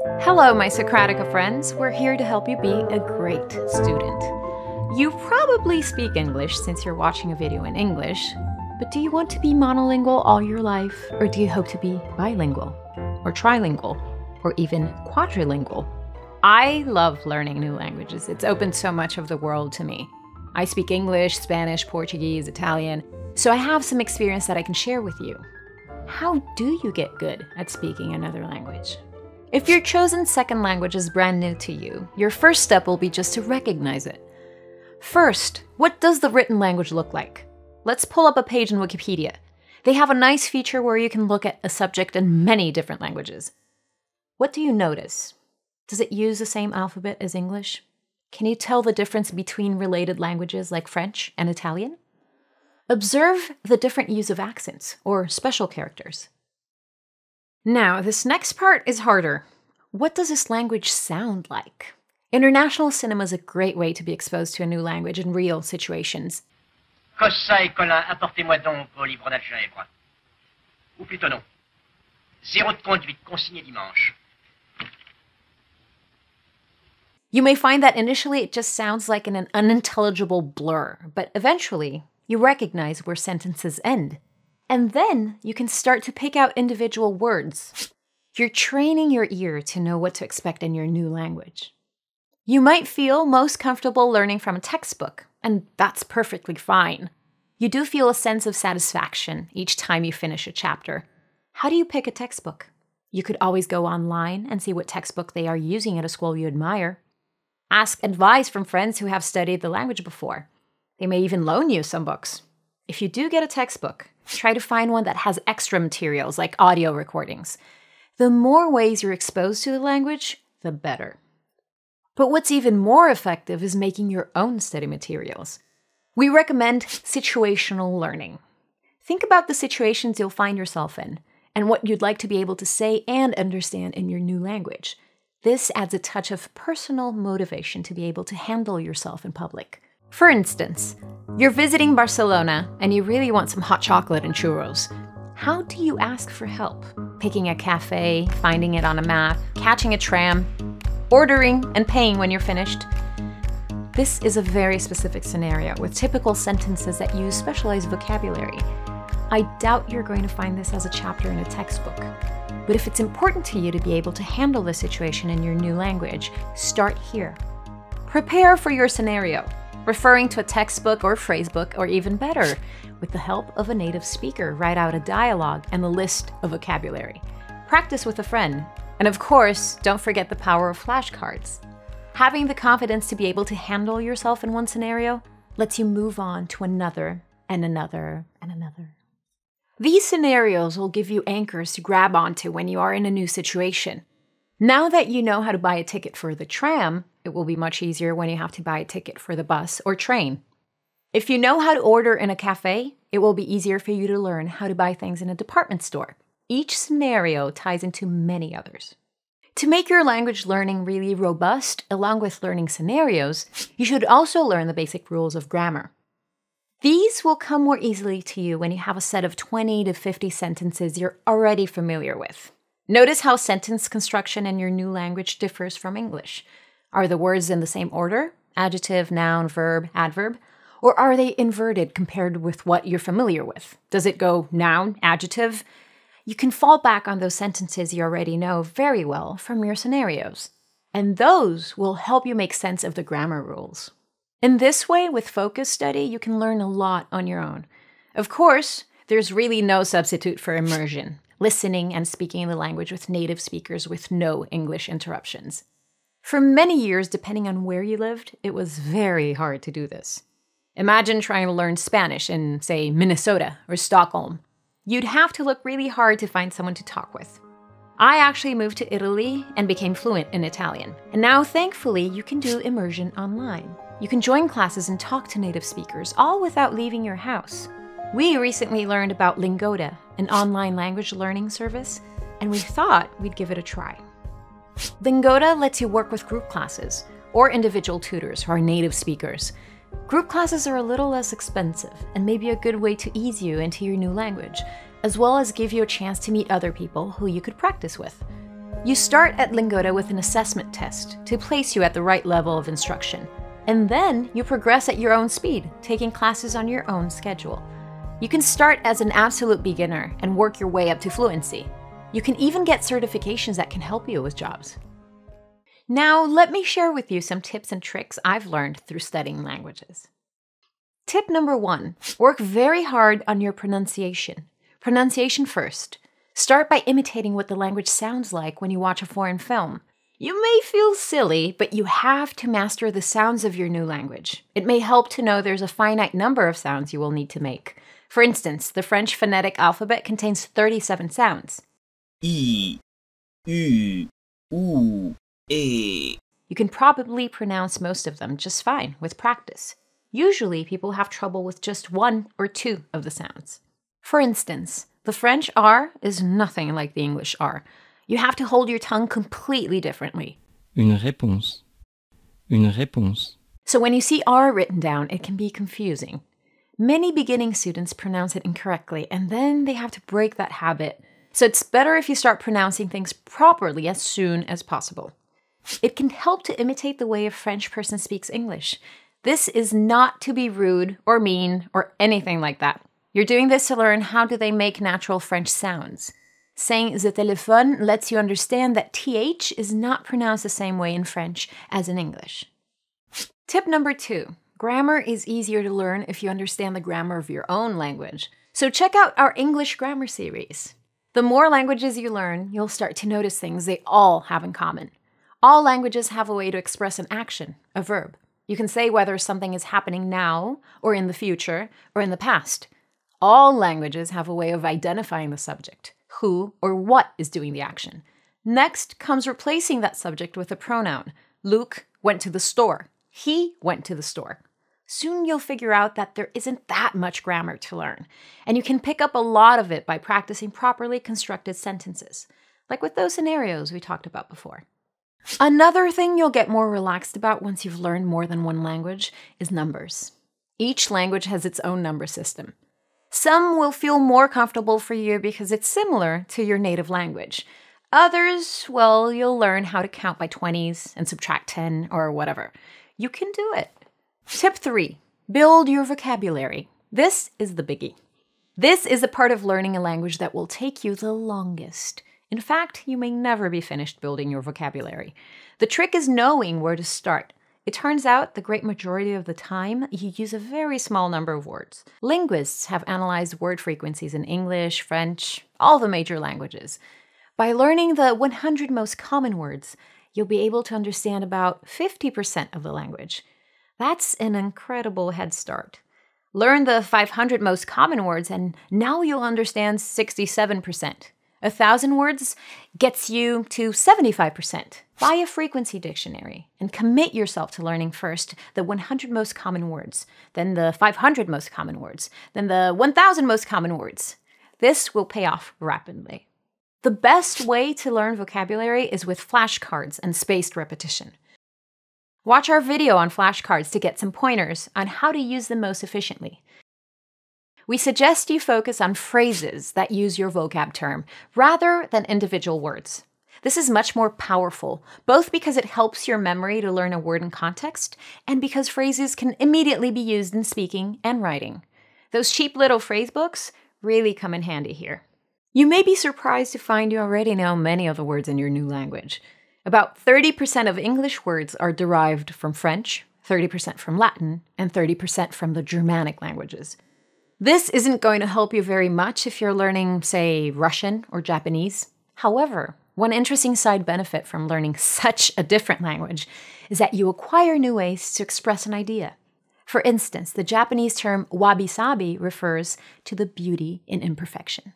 Hello, my Socratica friends. We're here to help you be a great student. You probably speak English since you're watching a video in English, but do you want to be monolingual all your life, or do you hope to be bilingual, or trilingual, or even quadrilingual? I love learning new languages. It's opened so much of the world to me. I speak English, Spanish, Portuguese, Italian, so I have some experience that I can share with you. How do you get good at speaking another language? If your chosen second language is brand new to you, your first step will be just to recognize it. First, what does the written language look like? Let's pull up a page in Wikipedia. They have a nice feature where you can look at a subject in many different languages. What do you notice? Does it use the same alphabet as English? Can you tell the difference between related languages like French and Italian? Observe the different use of accents or special characters. Now, this next part is harder. What does this language sound like? International cinema is a great way to be exposed to a new language in real situations. Cossa et Colin, apportez-moi donc vos livres d'algèbre. Ou plutôt non. Zéro de conduite, consigné dimanche. You may find that initially it just sounds like an unintelligible blur, but eventually you recognize where sentences end. And then you can start to pick out individual words. You're training your ear to know what to expect in your new language. You might feel most comfortable learning from a textbook, and that's perfectly fine. You do feel a sense of satisfaction each time you finish a chapter. How do you pick a textbook? You could always go online and see what textbook they are using at a school you admire. Ask advice from friends who have studied the language before. They may even loan you some books. If you do get a textbook, try to find one that has extra materials like audio recordings. The more ways you're exposed to the language, the better. But what's even more effective is making your own study materials. We recommend situational learning. Think about the situations you'll find yourself in and what you'd like to be able to say and understand in your new language. This adds a touch of personal motivation to be able to handle yourself in public. For instance, you're visiting Barcelona and you really want some hot chocolate and churros. How do you ask for help? Picking a cafe, finding it on a map, catching a tram, ordering and paying when you're finished? This is a very specific scenario with typical sentences that use specialized vocabulary. I doubt you're going to find this as a chapter in a textbook. But if it's important to you to be able to handle the situation in your new language, start here. Prepare for your scenario, referring to a textbook or phrasebook, or even better, with the help of a native speaker, write out a dialogue and a list of vocabulary. Practice with a friend. And of course, don't forget the power of flashcards. Having the confidence to be able to handle yourself in one scenario lets you move on to another and another and another. These scenarios will give you anchors to grab onto when you are in a new situation. Now that you know how to buy a ticket for the tram, it will be much easier when you have to buy a ticket for the bus or train. If you know how to order in a cafe, it will be easier for you to learn how to buy things in a department store. Each scenario ties into many others. To make your language learning really robust, along with learning scenarios, you should also learn the basic rules of grammar. These will come more easily to you when you have a set of 20 to 50 sentences you're already familiar with. Notice how sentence construction in your new language differs from English. Are the words in the same order? Adjective, noun, verb, adverb? Or are they inverted compared with what you're familiar with? Does it go noun, adjective? You can fall back on those sentences you already know very well from your scenarios. And those will help you make sense of the grammar rules. In this way, with focus study, you can learn a lot on your own. Of course, there's really no substitute for immersion, listening and speaking the language with native speakers with no English interruptions. For many years, depending on where you lived, it was very hard to do this. Imagine trying to learn Spanish in, say, Minnesota or Stockholm. You'd have to look really hard to find someone to talk with. I actually moved to Italy and became fluent in Italian. And now, thankfully, you can do immersion online. You can join classes and talk to native speakers, all without leaving your house. We recently learned about Lingoda, an online language learning service, and we thought we'd give it a try. Lingoda lets you work with group classes or individual tutors who are native speakers. Group classes are a little less expensive and may be a good way to ease you into your new language, as well as give you a chance to meet other people who you could practice with. You start at Lingoda with an assessment test to place you at the right level of instruction. And then you progress at your own speed, taking classes on your own schedule. You can start as an absolute beginner and work your way up to fluency. You can even get certifications that can help you with jobs. Now, let me share with you some tips and tricks I've learned through studying languages. Tip number 1, work very hard on your pronunciation. Pronunciation first. Start by imitating what the language sounds like when you watch a foreign film. You may feel silly, but you have to master the sounds of your new language. It may help to know there's a finite number of sounds you will need to make. For instance, the French phonetic alphabet contains 37 sounds. I, U, U, E. You can probably pronounce most of them just fine with practice. Usually, people have trouble with just 1 or 2 of the sounds. For instance, the French R is nothing like the English R. You have to hold your tongue completely differently. Une réponse. Une réponse. So when you see R written down, it can be confusing. Many beginning students pronounce it incorrectly, and then they have to break that habit. So it's better if you start pronouncing things properly as soon as possible. It can help to imitate the way a French person speaks English. This is not to be rude or mean or anything like that. You're doing this to learn how do they make natural French sounds. Saying the téléphone lets you understand that TH is not pronounced the same way in French as in English. Tip number 2. Grammar is easier to learn if you understand the grammar of your own language. So check out our English grammar series. The more languages you learn, you'll start to notice things they all have in common. All languages have a way to express an action, a verb. You can say whether something is happening now, or in the future, or in the past. All languages have a way of identifying the subject, who or what is doing the action. Next comes replacing that subject with a pronoun. Luke went to the store. He went to the store. Soon you'll figure out that there isn't that much grammar to learn, and you can pick up a lot of it by practicing properly constructed sentences, like with those scenarios we talked about before. Another thing you'll get more relaxed about once you've learned more than one language is numbers. Each language has its own number system. Some will feel more comfortable for you because it's similar to your native language. Others, well, you'll learn how to count by 20s and subtract 10 or whatever. You can do it. Tip 3. Build your vocabulary. This is the biggie. This is the part of learning a language that will take you the longest. In fact, you may never be finished building your vocabulary. The trick is knowing where to start. It turns out the great majority of the time, you use a very small number of words. Linguists have analyzed word frequencies in English, French, all the major languages. By learning the 100 most common words, you'll be able to understand about 50% of the language. That's an incredible head start. Learn the 500 most common words, and now you'll understand 67%. 1,000 words gets you to 75%. Buy a frequency dictionary and commit yourself to learning first the 100 most common words, then the 500 most common words, then the 1,000 most common words. This will pay off rapidly. The best way to learn vocabulary is with flashcards and spaced repetition. Watch our video on flashcards to get some pointers on how to use them most efficiently. We suggest you focus on phrases that use your vocab term rather than individual words. This is much more powerful, both because it helps your memory to learn a word in context and because phrases can immediately be used in speaking and writing. Those cheap little phrase books really come in handy here. You may be surprised to find you already know many of the words in your new language. About 30% of English words are derived from French, 30% from Latin, and 30% from the Germanic languages. This isn't going to help you very much if you're learning, say, Russian or Japanese. However, one interesting side benefit from learning such a different language is that you acquire new ways to express an idea. For instance, the Japanese term wabi-sabi refers to the beauty in imperfection.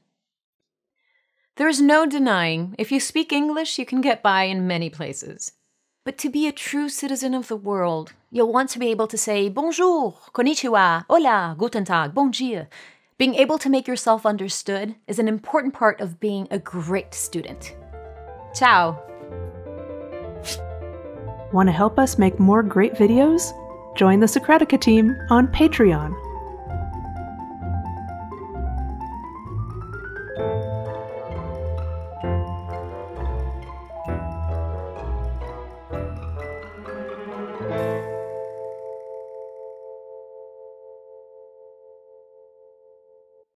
There's no denying, if you speak English, you can get by in many places. But to be a true citizen of the world, you'll want to be able to say bonjour, konnichiwa, hola, guten tag, bon dia. Being able to make yourself understood is an important part of being a great student. Ciao! Want to help us make more great videos? Join the Socratica team on Patreon.